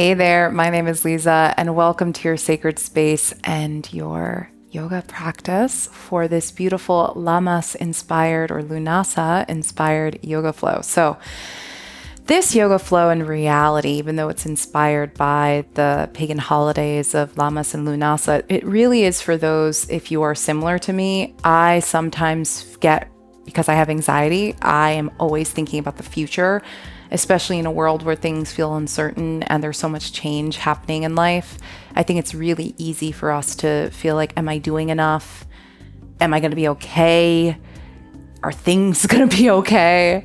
Hey there, my name is Lisa, and welcome to your sacred space and your yoga practice for this beautiful Lammas inspired or Lughnasadh inspired yoga flow. So, this yoga flow in reality, even though it's inspired by the pagan holidays of Lammas and Lughnasadh, it really is for those if you are similar to me. I sometimes get, because I have anxiety, I am always thinking about the future, especially in a world where things feel uncertain and there's so much change happening in life. I think it's really easy for us to feel like, am I doing enough? Am I going to be okay? Are things going to be okay?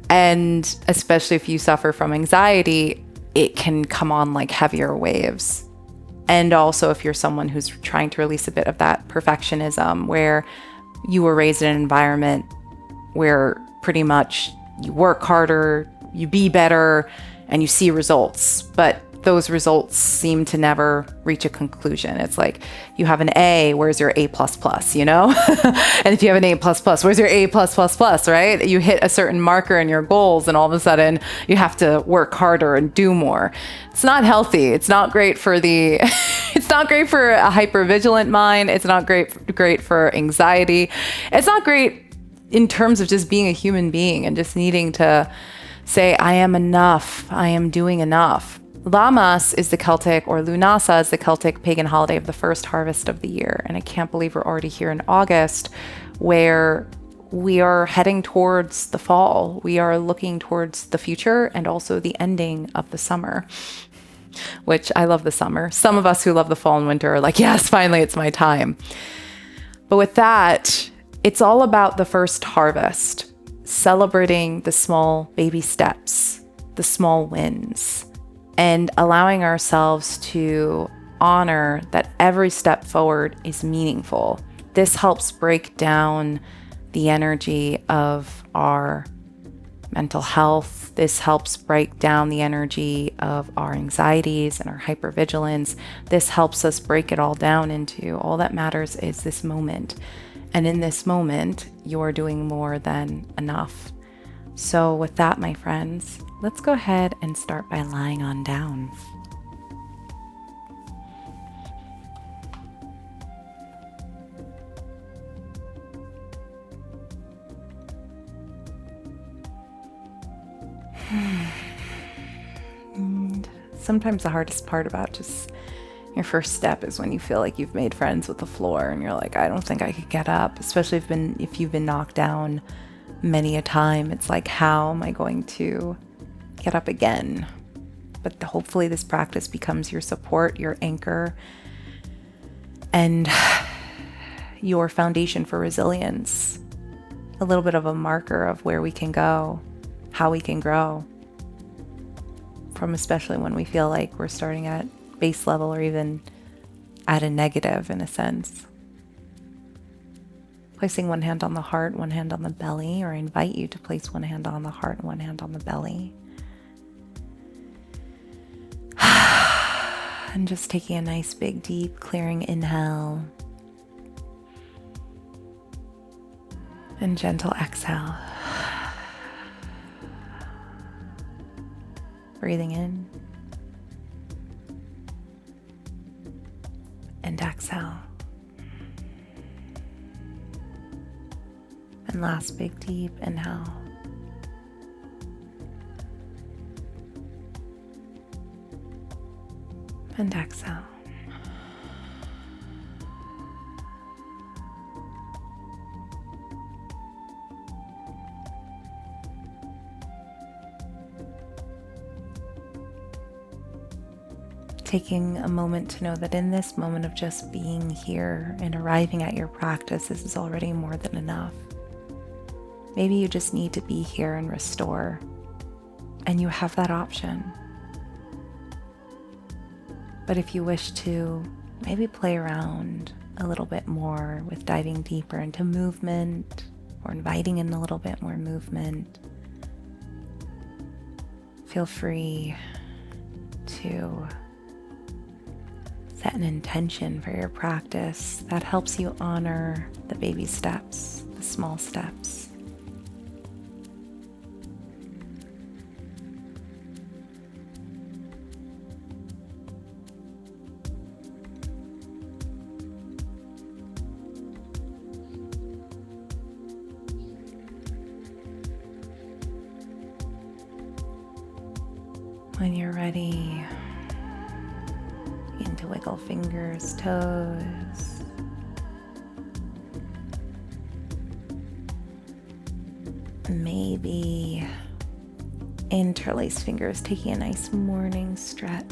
And especially if you suffer from anxiety, it can come on like heavier waves. And also if you're someone who's trying to release a bit of that perfectionism, where you were raised in an environment where pretty much you work harder, you be better, and you see results, but those results seem to never reach a conclusion. It's like you have an A, where's your A++, you know? And if you have an A++, where's your A++, right? You hit a certain marker in your goals and all of a sudden you have to work harder and do more. It's not healthy. It's not great for the, it's not great for a hypervigilant mind. It's not great for anxiety. It's not great in terms of just being a human being and just needing to say, I am enough. I am doing enough. Lammas is the Celtic, or Lughnasadh is the Celtic pagan holiday of the first harvest of the year. And I can't believe we're already here in August, where we are heading towards the fall. We are looking towards the future and also the ending of the summer, which I love the summer. Some of us who love the fall and winter are like, yes, finally, it's my time. But with that, it's all about the first harvest, celebrating the small baby steps, the small wins, and allowing ourselves to honor that every step forward is meaningful. This helps break down the energy of our mental health. This helps break down the energy of our anxieties and our hypervigilance. This helps us break it all down into all that matters is this moment. And in this moment, you're doing more than enough. So with that, my friends, let's go ahead and start by lying on down. And sometimes the hardest part about just your first step is when you feel like you've made friends with the floor and you're like, I don't think I could get up, especially if you've been knocked down many a time. It's like, how am I going to get up again? But hopefully this practice becomes your support, your anchor, and your foundation for resilience. A little bit of a marker of where we can go, how we can grow from, especially when we feel like we're starting at base level or even at a negative in a sense. Placing one hand on the heart, one hand on the belly, or I invite you to place one hand on the heart and one hand on the belly. And just taking a nice big deep clearing inhale and gentle exhale. Breathing in and exhale. And last big deep inhale. And exhale. Taking a moment to know that in this moment of just being here and arriving at your practice, this is already more than enough. Maybe you just need to be here and restore, and you have that option. But if you wish to, maybe play around a little bit more with diving deeper into movement or inviting in a little bit more movement, feel free to set an intention for your practice that helps you honor the baby steps, the small steps. When you're ready, begin to wiggle fingers, toes. Maybe interlace fingers, taking a nice morning stretch.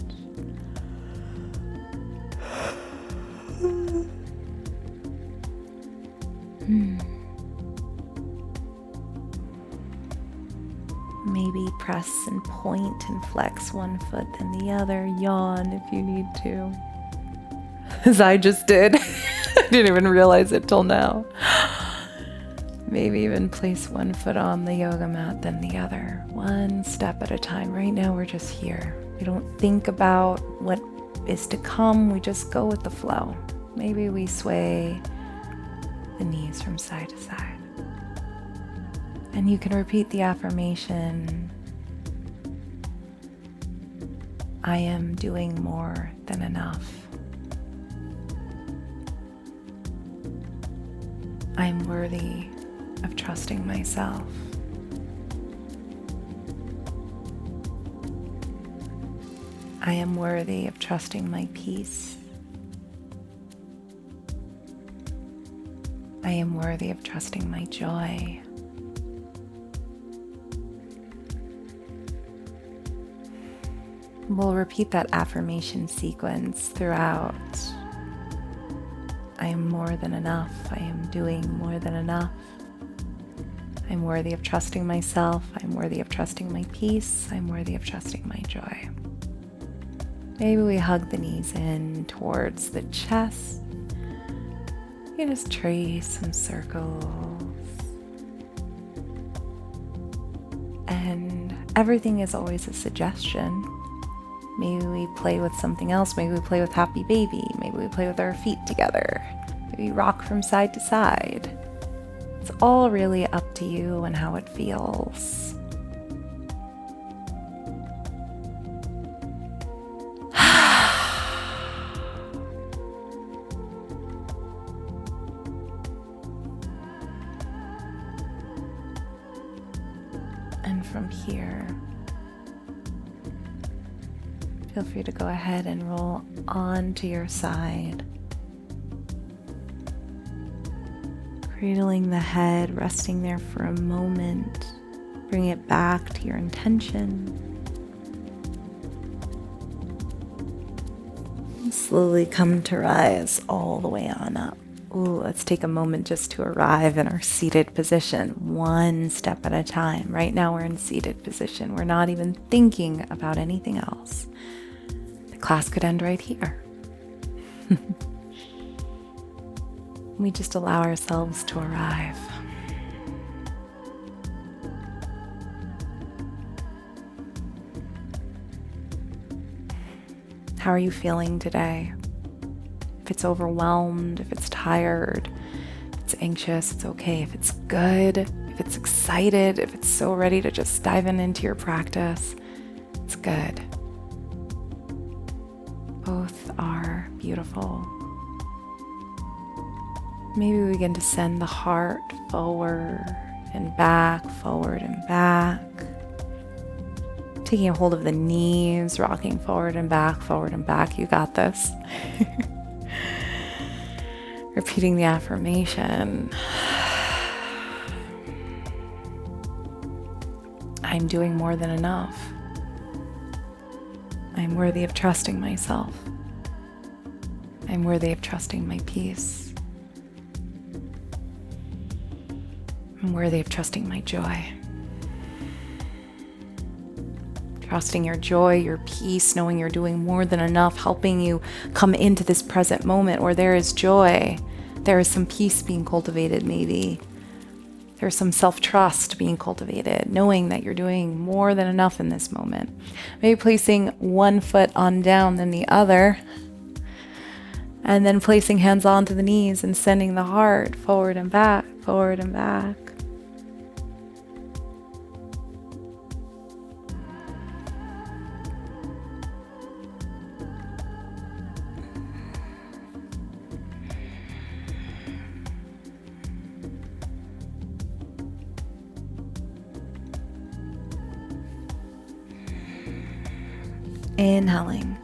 Maybe press and point and flex one foot then the other. Yawn if you need to. As I just did. I didn't even realize it till now. Maybe even place one foot on the yoga mat then the other. One step at a time. Right now we're just here. We don't think about what is to come. We just go with the flow. Maybe we sway the knees from side to side. And you can repeat the affirmation, I am doing more than enough. I am worthy of trusting myself. I am worthy of trusting my peace. I am worthy of trusting my joy. We'll repeat that affirmation sequence throughout. I am more than enough. I am doing more than enough. I'm worthy of trusting myself. I'm worthy of trusting my peace. I'm worthy of trusting my joy. Maybe we hug the knees in towards the chest. You just trace some circles. And everything is always a suggestion. Maybe we play with something else. Maybe we play with happy baby. Maybe we play with our feet together. Maybe we rock from side to side. It's all really up to you and how it feels. And from here, feel free to go ahead and roll onto your side. Cradling the head, resting there for a moment. Bring it back to your intention. And slowly come to rise all the way on up. Ooh, let's take a moment just to arrive in our seated position, one step at a time. Right now we're in seated position. We're not even thinking about anything else. The class could end right here. We just allow ourselves to arrive. How are you feeling today? If it's overwhelmed, if it's tired, if it's anxious, it's okay. If it's good, if it's excited, if it's so ready to just dive into your practice, it's good. Both are beautiful. Maybe we begin to send the heart forward and back, forward and back. Taking a hold of the knees, rocking forward and back, forward and back. You got this. Repeating the affirmation. I'm doing more than enough. I'm worthy of trusting myself. I'm worthy of trusting my peace. I'm worthy of trusting my joy. Trusting your joy, your peace, knowing you're doing more than enough, helping you come into this present moment where there is joy. There is some peace being cultivated, maybe. There's some self-trust being cultivated, knowing that you're doing more than enough in this moment. Maybe placing one foot on down than the other, and then placing hands onto the knees and sending the heart forward and back, forward and back. Inhaling.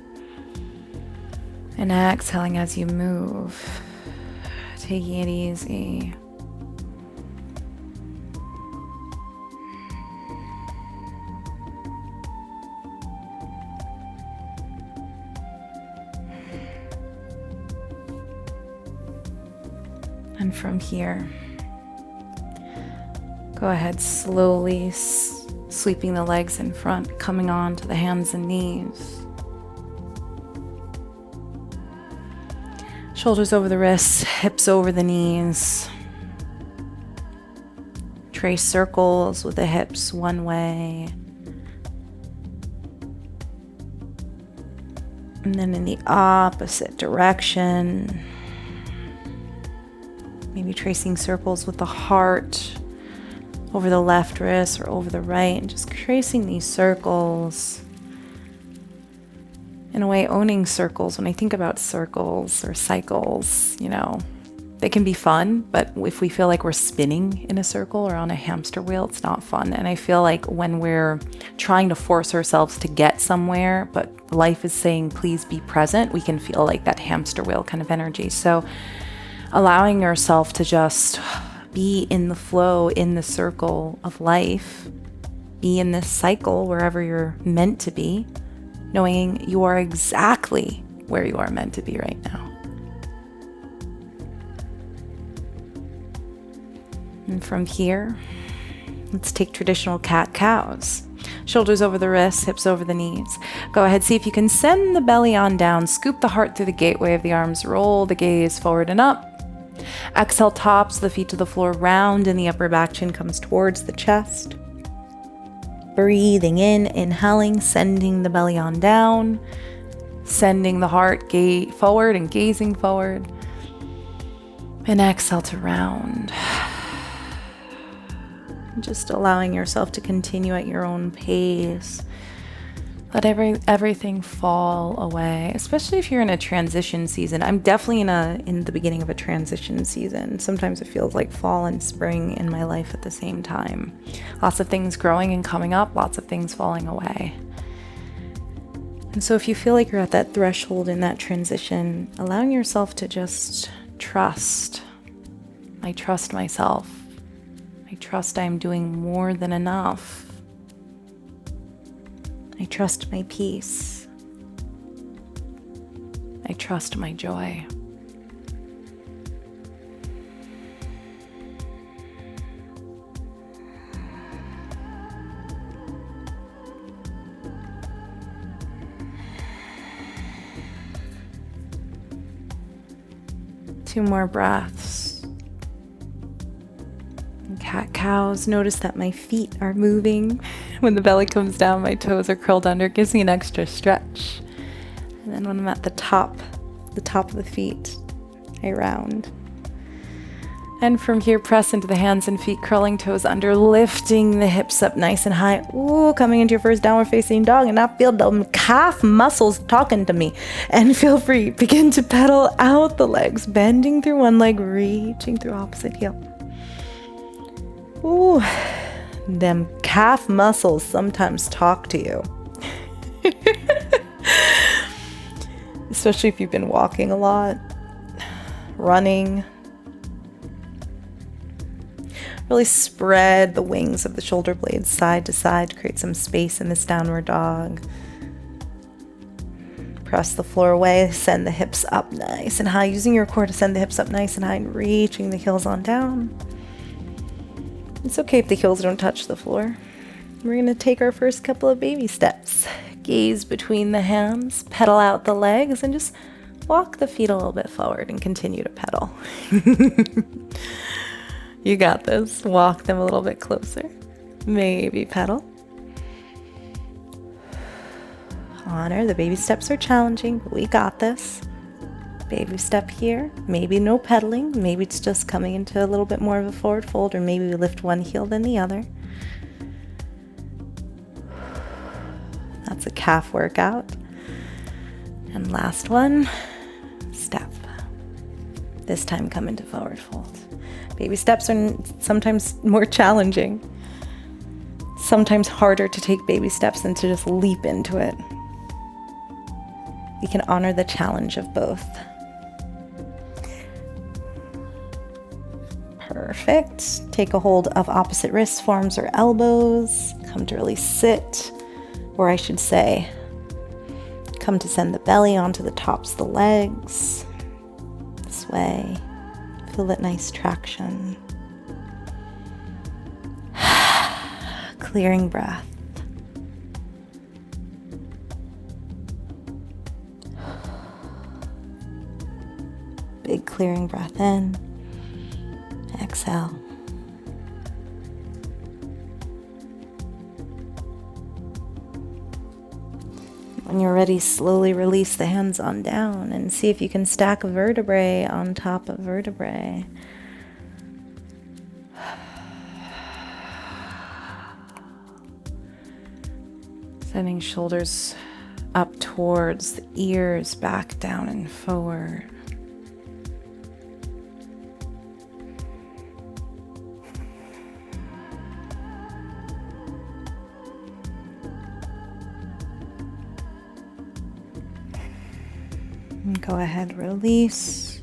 And exhaling as you move. Taking it easy. And from here, go ahead slowly sweeping the legs in front, coming on to the hands and knees. Shoulders over the wrists, hips over the knees. Trace circles with the hips one way. And then in the opposite direction. Maybe tracing circles with the heart over the left wrist or over the right, and just tracing these circles. In a way, owning circles. When I think about circles or cycles, they can be fun, but if we feel like we're spinning in a circle or on a hamster wheel, it's not fun. And I feel like when we're trying to force ourselves to get somewhere, but life is saying, please be present, we can feel like that hamster wheel kind of energy. So allowing yourself to just be in the flow, in the circle of life, be in this cycle wherever you're meant to be, knowing you are exactly where you are meant to be right now. And from here, let's take traditional cat-cows. Shoulders over the wrists, hips over the knees. Go ahead, see if you can send the belly on down, scoop the heart through the gateway of the arms, roll the gaze forward and up. Exhale, tops the feet to the floor, round in the upper back, chin comes towards the chest. Breathing in, inhaling, sending the belly on down, sending the heart forward and gazing forward. And exhale to round. Just allowing yourself to continue at your own pace. Let everything fall away, especially if you're in a transition season. I'm definitely in the beginning of a transition season. Sometimes it feels like fall and spring in my life at the same time. Lots of things growing and coming up, lots of things falling away. And so if you feel like you're at that threshold in that transition, allowing yourself to just trust. I trust myself. I trust I'm doing more than enough. I trust my peace. I trust my joy. Two more breaths. Cat-cows, notice that my feet are moving. When the belly comes down, my toes are curled under. It gives me an extra stretch. And then when I'm at the top of the feet, I round. And from here, press into the hands and feet, curling toes under, lifting the hips up nice and high. Ooh, coming into your first downward facing dog, and I feel the calf muscles talking to me. And feel free, begin to pedal out the legs, bending through one leg, reaching through opposite heel. Ooh, them calf muscles sometimes talk to you. Especially if you've been walking a lot, running. Really spread the wings of the shoulder blades side to side to create some space in this downward dog. Press the floor away, send the hips up nice and high, using your core to send the hips up nice and high and reaching the heels on down. It's okay if the heels don't touch the floor. We're going to take our first couple of baby steps. Gaze between the hands, pedal out the legs, and just walk the feet a little bit forward and continue to pedal. You got this. Walk them a little bit closer. Maybe pedal. Honor, the baby steps are challenging, but we got this. Baby step here, maybe no pedaling, maybe it's just coming into a little bit more of a forward fold, or maybe we lift one heel then the other. That's a calf workout. And last one, step. This time come into forward fold. Baby steps are sometimes more challenging. Sometimes harder to take baby steps than to just leap into it. We can honor the challenge of both. Perfect. Take a hold of opposite wrists, forearms, or elbows. Come to really sit, or I should say, come to send the belly onto the tops of the legs. Sway. Feel that nice traction. Clearing breath. Big clearing breath in. Exhale. When you're ready, slowly release the hands on down and see if you can stack vertebrae on top of vertebrae. Sending shoulders up towards the ears, back down and forward. And go ahead, release.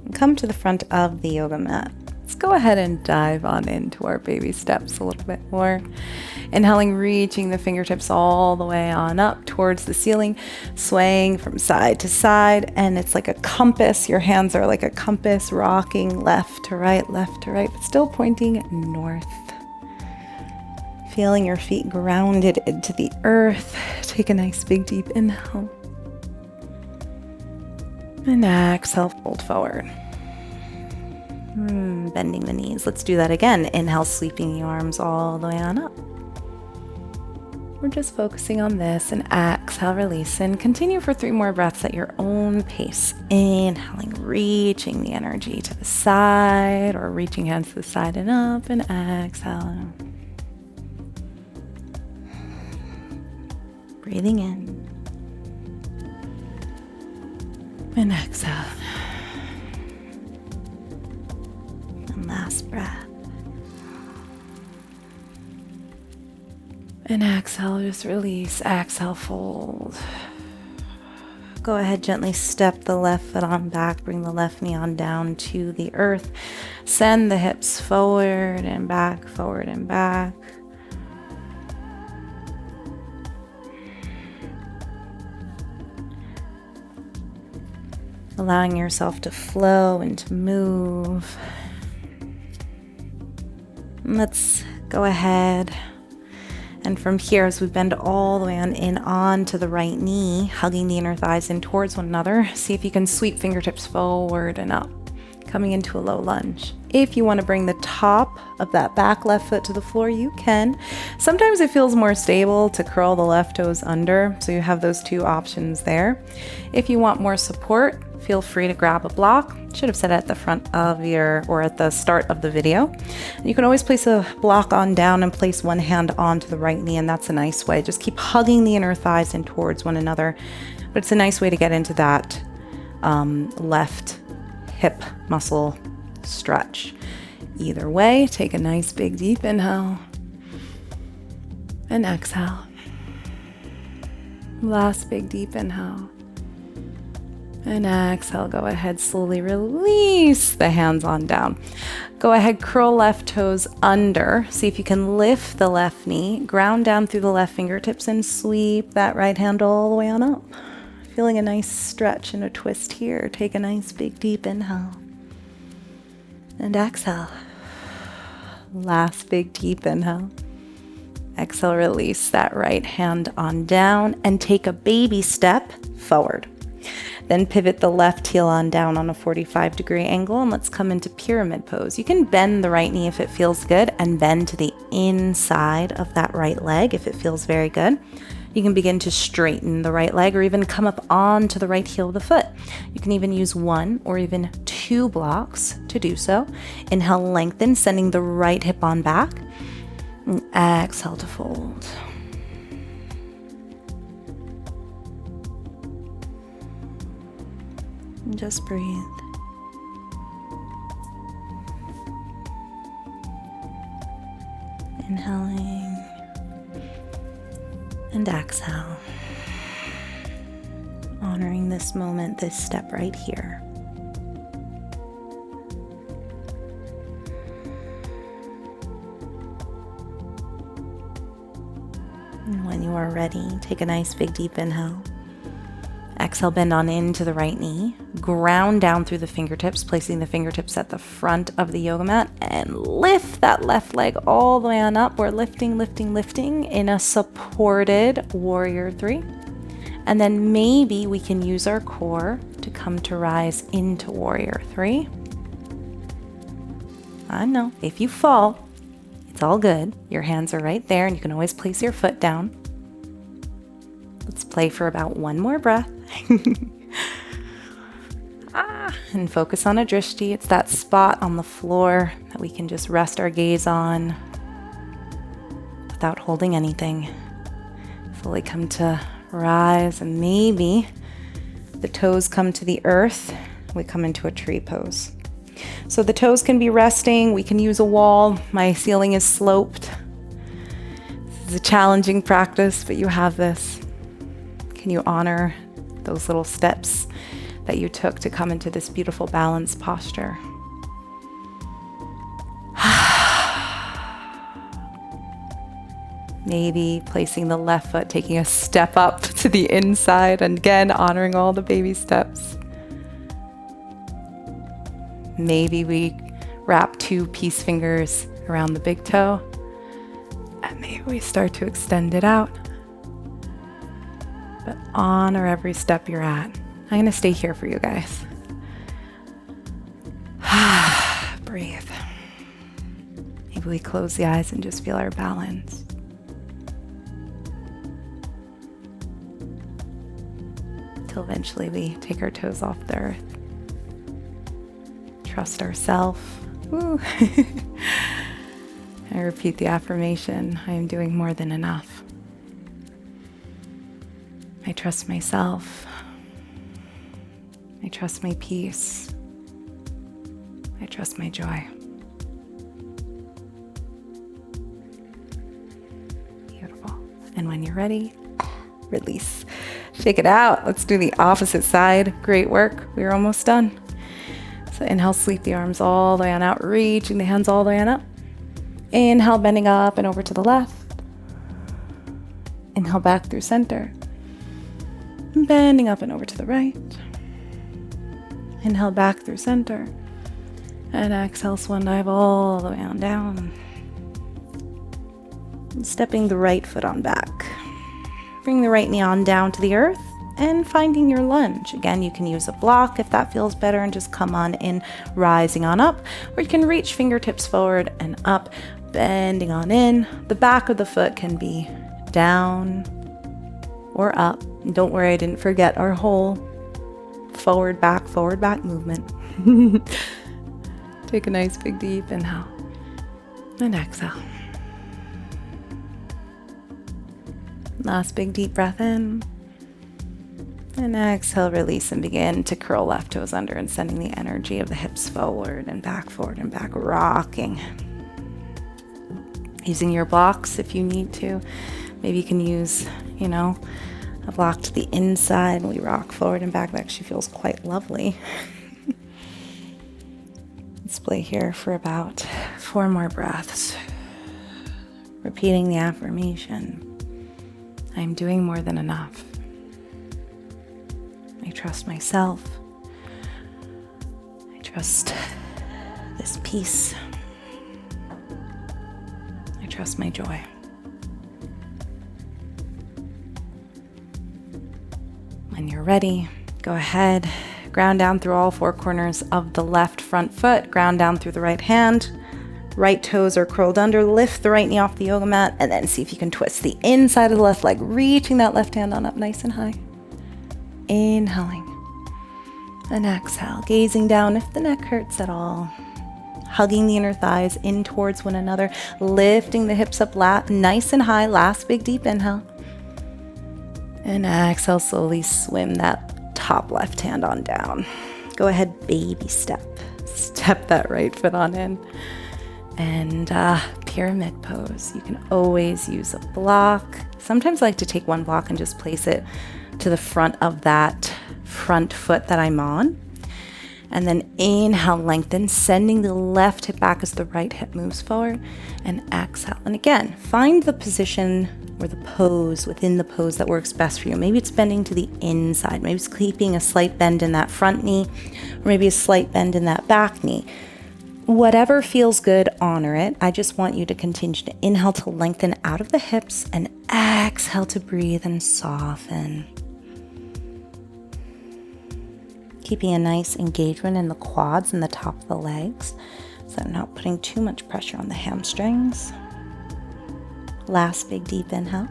And come to the front of the yoga mat. Let's go ahead and dive on into our baby steps a little bit more. Inhaling, reaching the fingertips all the way on up towards the ceiling, swaying from side to side, and it's like a compass. Your hands are like a compass, rocking left to right, but still pointing north. Feeling your feet grounded into the earth. Take a nice big deep inhale. And exhale, fold forward. Bending the knees. Let's do that again. Inhale, sweeping the arms all the way on up. We're just focusing on this, and exhale, release, and continue for 3 more breaths at your own pace. Inhaling, reaching the energy to the side, or reaching hands to the side and up, and exhale. Breathing in. And exhale. And last breath. And exhale, just release. Exhale, fold. Go ahead, gently step the left foot on back. Bring the left knee on down to the earth. Send the hips forward and back, forward and back. Allowing yourself to flow and to move. And let's go ahead. And from here, as we bend all the way on in onto the right knee, hugging the inner thighs in towards one another, see if you can sweep fingertips forward and up, coming into a low lunge. If you want to bring the top of that back left foot to the floor, you can. Sometimes it feels more stable to curl the left toes under, so you have those 2 options there. If you want more support, feel free to grab a block. Should have said it at the front of or at the start of the video. You can always place a block on down and place one hand onto the right knee, and that's a nice way. Just keep hugging the inner thighs in towards one another. But it's a nice way to get into that left hip muscle stretch. Either way, take a nice big deep inhale and exhale. Last big deep inhale. And exhale, go ahead, slowly release the hands on down. Go ahead, curl left toes under. See if you can lift the left knee, ground down through the left fingertips, and sweep that right hand all the way on up. Feeling a nice stretch and a twist here. Take a nice big deep inhale. And exhale. Last big deep inhale. Exhale, release that right hand on down and take a baby step forward. Then pivot the left heel on down on a 45-degree angle, and let's come into pyramid pose. You can bend the right knee if it feels good, and bend to the inside of that right leg if it feels very good. You can begin to straighten the right leg, or even come up onto the right heel of the foot. You can even use 1 or even 2 blocks to do so. Inhale, lengthen, sending the right hip on back. And exhale to fold. And just breathe. Inhaling and exhale. Honoring this moment, this step right here. And when you are ready, take a nice big deep inhale. Exhale, bend on into the right knee. Ground down through the fingertips, placing the fingertips at the front of the yoga mat, and lift that left leg all the way on up. We're lifting, lifting, lifting in a supported warrior 3. And then maybe we can use our core to come to rise into warrior 3. I know, if you fall, it's all good. Your hands are right there, and you can always place your foot down. Let's play for about one more breath. And focus on a drishti. It's that spot on the floor that we can just rest our gaze on without holding anything. Fully come to rise, and maybe the toes come to the earth. We come into a tree pose. So the toes can be resting. We can use a wall. My ceiling is sloped. This is a challenging practice, but you have this. Can you honor those little steps that you took to come into this beautiful balanced posture? Maybe placing the left foot, taking a step up to the inside, and again, honoring all the baby steps. Maybe we wrap 2 peace fingers around the big toe, and maybe we start to extend it out. But honor every step you're at. I'm going to stay here for you guys. Breathe. Maybe we close the eyes and just feel our balance. Till eventually we take our toes off the earth. Trust ourselves. I repeat the affirmation, I am doing more than enough. I trust myself. I trust my peace. I trust my joy. Beautiful. And when you're ready, release. Shake it out. Let's do the opposite side. Great work. We're almost done. So inhale, sweep the arms all the way on out, reaching the hands all the way on up. Inhale, bending up and over to the left. Inhale, back through center. Bending up and over to the right. Inhale, back through center. And exhale, swan dive all the way on down. And stepping the right foot on back. Bring the right knee on down to the earth and finding your lunge. Again, you can use a block if that feels better and just come on in, rising on up. Or you can reach fingertips forward and up, bending on in. The back of the foot can be down or up. And don't worry, I didn't forget our whole forward, back movement. Take a nice big deep inhale and exhale. Last big deep breath in. And exhale, release and begin to curl left toes under and sending the energy of the hips forward and back, rocking. Using your blocks if you need to. Maybe you can use, a block to the inside and we rock forward and back. That actually feels quite lovely. Let's play here for about 4 more breaths. Repeating the affirmation. I am doing more than enough. I trust myself. I trust this peace. I trust my joy. When you're ready, go ahead, ground down through all 4 corners of the left front foot, ground down through the right hand. Right toes are curled under, lift the right knee off the yoga mat, and then see if you can twist the inside of the left leg, reaching that left hand on up nice and high. Inhaling. And exhale, gazing down if the neck hurts at all. Hugging the inner thighs in towards one another, lifting the hips up nice and high. Last big deep inhale. And exhale, slowly swim that top left hand on down. Go ahead, baby step. Step that right foot on in. And pyramid pose. You can always use a block. Sometimes I like to take one block and just place it to the front of that front foot that I'm on. And then inhale, lengthen, sending the left hip back as the right hip moves forward, and exhale. And again, find the position or the pose within the pose that works best for you. Maybe it's bending to the inside. Maybe it's keeping a slight bend in that front knee, or maybe a slight bend in that back knee. Whatever feels good, honor it. I just want you to continue to inhale to lengthen out of the hips and exhale to breathe and soften. Keeping a nice engagement in the quads and the top of the legs, so I'm not putting too much pressure on the hamstrings. Last big deep inhale.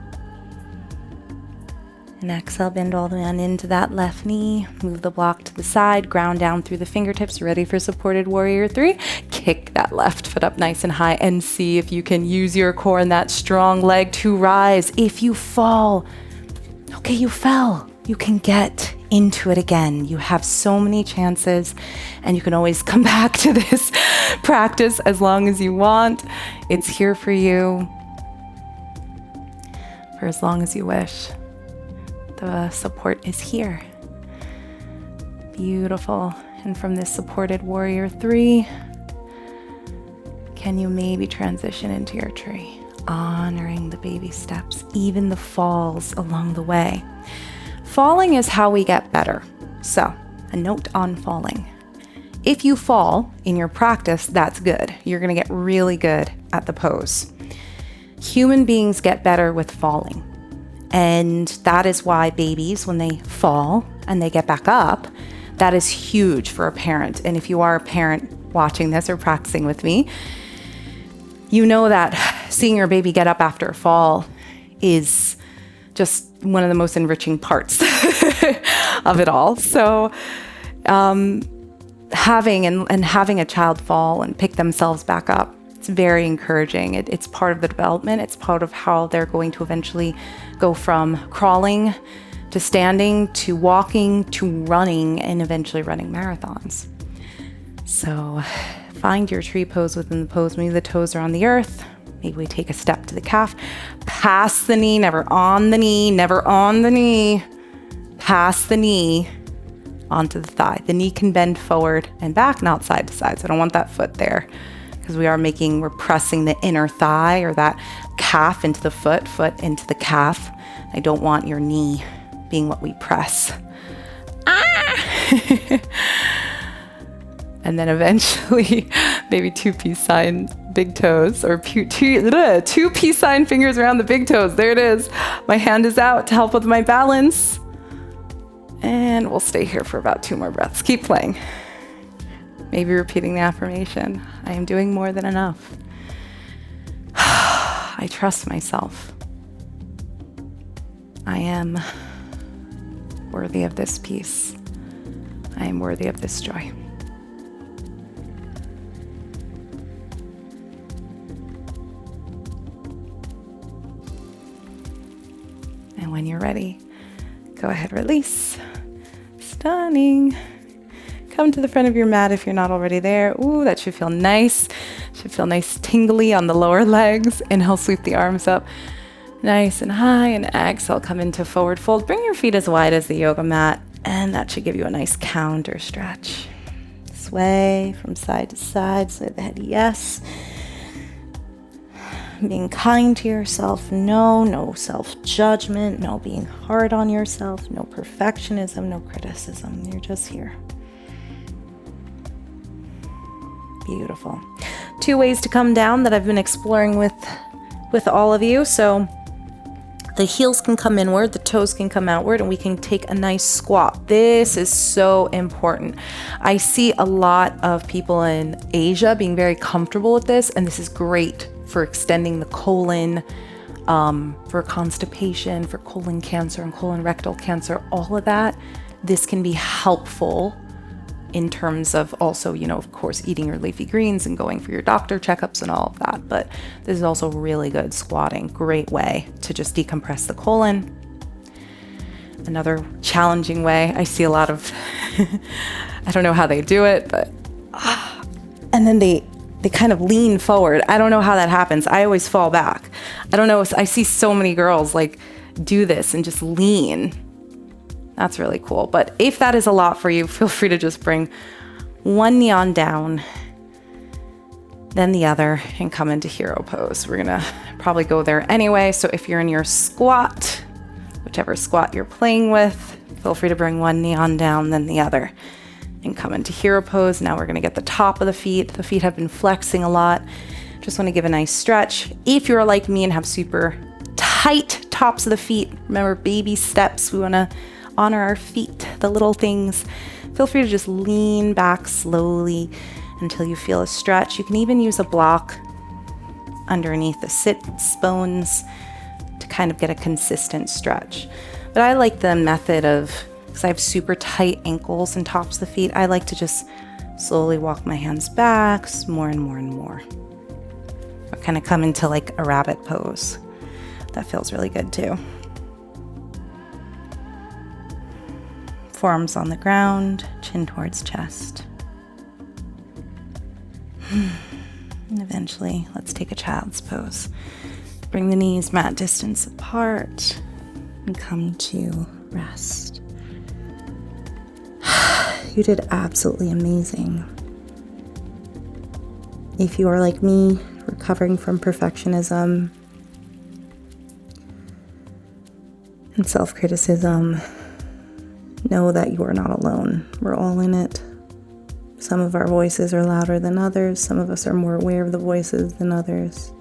And exhale, bend all the way on into that left knee. Move the block to the side, ground down through the fingertips. Ready for supported warrior 3. Kick that left foot up nice and high and see if you can use your core and that strong leg to rise. If you fall, okay, you fell. You can get into it again. You have so many chances, and you can always come back to this practice as long as you want. It's here for you for as long as you wish. The support is here. Beautiful. And from this supported warrior 3, can you maybe transition into your tree, honoring the baby steps, even the falls along the way. Falling is how we get better. So, a note on falling. If you fall in your practice, that's good. You're going to get really good at the pose. Human beings get better with falling. And that is why babies, when they fall and they get back up, that is huge for a parent. And if you are a parent watching this or practicing with me, you know that seeing your baby get up after a fall is just one of the most enriching parts of it all. So having a child fall and pick themselves back up, it's very encouraging. It's part of the development. It's part of how they're going to eventually go from crawling to standing to walking to running and eventually running marathons. So find your tree pose within the pose. Maybe the toes are on the earth. Maybe we take a step to the calf. Pass the knee, never on the knee, never on the knee. Pass the knee onto the thigh. The knee can bend forward and back, not side to side. So I don't want that foot there because we're pressing the inner thigh or that calf into the foot into the calf. I don't want your knee being what we press. And then eventually, maybe two peace sign big toes, or two peace sign fingers around the big toes. There it is. My hand is out to help with my balance. And we'll stay here for about 2 more breaths. Keep playing. Maybe repeating the affirmation. I am doing more than enough. I trust myself. I am worthy of this peace. I am worthy of this joy. And when you're ready, go ahead, release. Stunning. Come to the front of your mat if you're not already there. Ooh, that should feel nice. Should feel nice tingly on the lower legs. Inhale, sweep the arms up nice and high, and exhale, come into forward fold. Bring your feet as wide as the yoga mat, and that should give you a nice counter stretch. Sway from side to side, sway the head, yes. Being kind to yourself, no self-judgment, no being hard on yourself, no perfectionism, no criticism. You're just here. Beautiful. 2 ways to come down that I've been exploring with all of you. So the heels can come inward, the toes can come outward, and we can take a nice squat. This is so important. I see a lot of people in Asia being very comfortable with this, and this is great for extending the colon, for constipation, for colon cancer and colon rectal cancer, all of that. This can be helpful in terms of also, of course, eating your leafy greens and going for your doctor checkups and all of that. But this is also really good squatting. Great way to just decompress the colon. Another challenging way, I see a lot of, I don't know how they do it, but, and then they kind of lean forward. I don't know how that happens. I always fall back. I don't know, I see so many girls like do this and just lean. That's really cool. But if that is a lot for you, feel free to just bring one knee on down, then the other, and come into hero pose. We're gonna probably go there anyway. So if you're in your squat, whichever squat you're playing with, feel free to bring one knee on down, then the other, and come into hero pose. Now we're gonna get the top of the feet. The feet have been flexing a lot. Just wanna give a nice stretch. If you're like me and have super tight tops of the feet, remember baby steps, we wanna honor our feet, the little things. Feel free to just lean back slowly until you feel a stretch. You can even use a block underneath the sits bones to kind of get a consistent stretch. But I like the method of, because I have super tight ankles and tops of the feet, I like to just slowly walk my hands back more and more and more. Or kind of come into like a rabbit pose. That feels really good too. Forearms on the ground, chin towards chest. And eventually, let's take a child's pose. Bring the knees mat distance apart and come to rest. You did absolutely amazing. If you are like me, recovering from perfectionism and self-criticism, know that you are not alone. We're all in it. Some of our voices are louder than others. Some of us are more aware of the voices than others.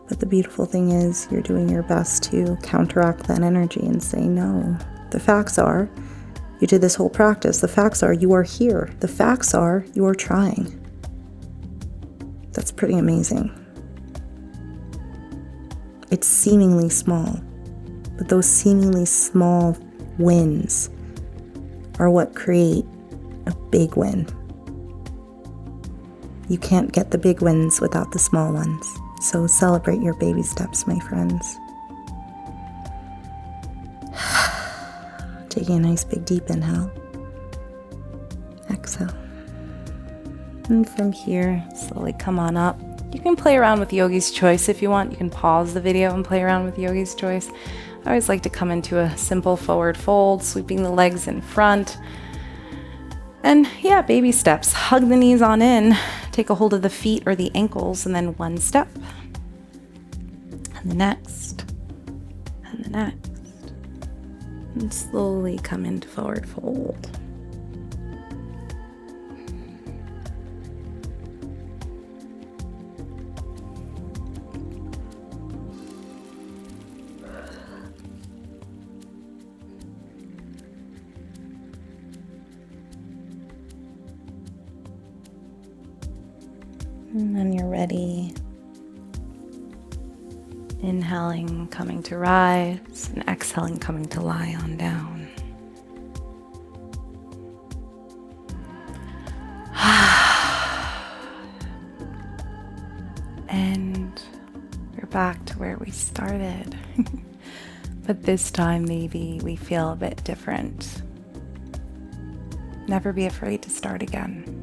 But the beautiful thing is you're doing your best to counteract that energy and say no. The facts are, you did this whole practice. The facts are you are here. The facts are you are trying. That's pretty amazing. It's seemingly small, but those seemingly small wins are what create a big win. You can't get the big wins without the small ones. So celebrate your baby steps, my friends. Taking a nice big deep inhale. Exhale. And from here, slowly come on up. You can play around with Yogi's Choice if you want. You can pause the video and play around with Yogi's Choice. I always like to come into a simple forward fold, sweeping the legs in front. And yeah, baby steps. Hug the knees on in, take a hold of the feet or the ankles, and then one step. And the next. And the next. And slowly come into forward fold. And then you're ready. Inhaling, coming to rise, and exhaling, coming to lie on down. And we're back to where we started. But this time maybe we feel a bit different. Never be afraid to start again.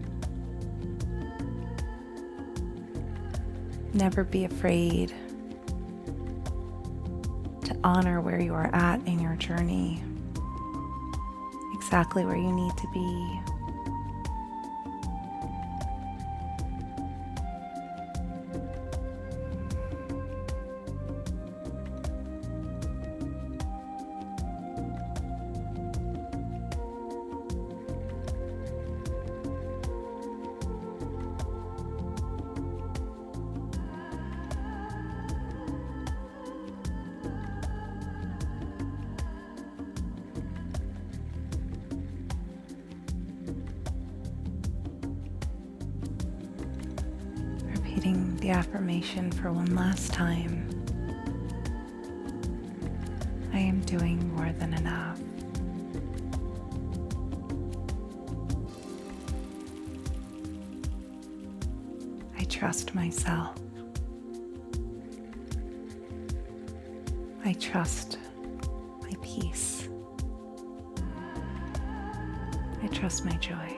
Never be afraid to honor where you are at in your journey, exactly where you need to be. Repeating the affirmation for one last time. I am doing more than enough. I trust myself. I trust my peace. I trust my joy.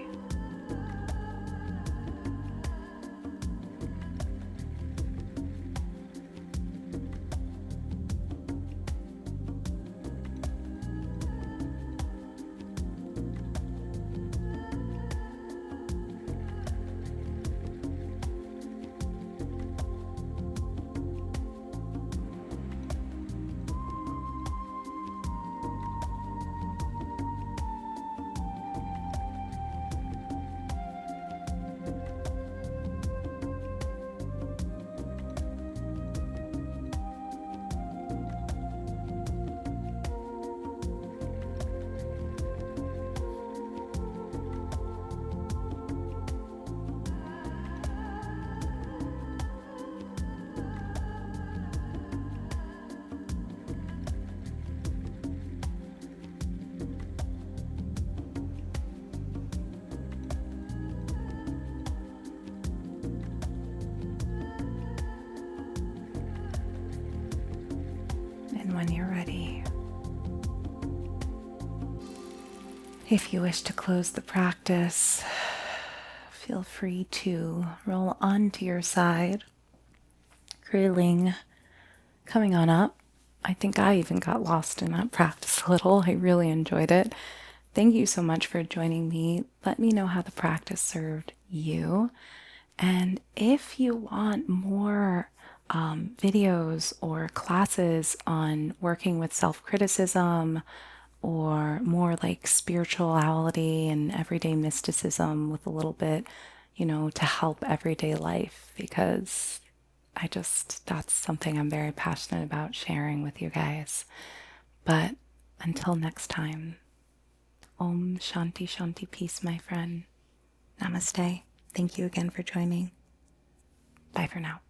If you wish to close the practice, feel free to roll onto your side, grilling, coming on up. I think I even got lost in that practice a little. I really enjoyed it. Thank you so much for joining me. Let me know how the practice served you. And if you want more videos or classes on working with self criticism or more like spirituality and everyday mysticism with a little bit, to help everyday life, because that's something I'm very passionate about sharing with you guys. But until next time, Om Shanti Shanti, peace, my friend. Namaste. Thank you again for joining. Bye for now.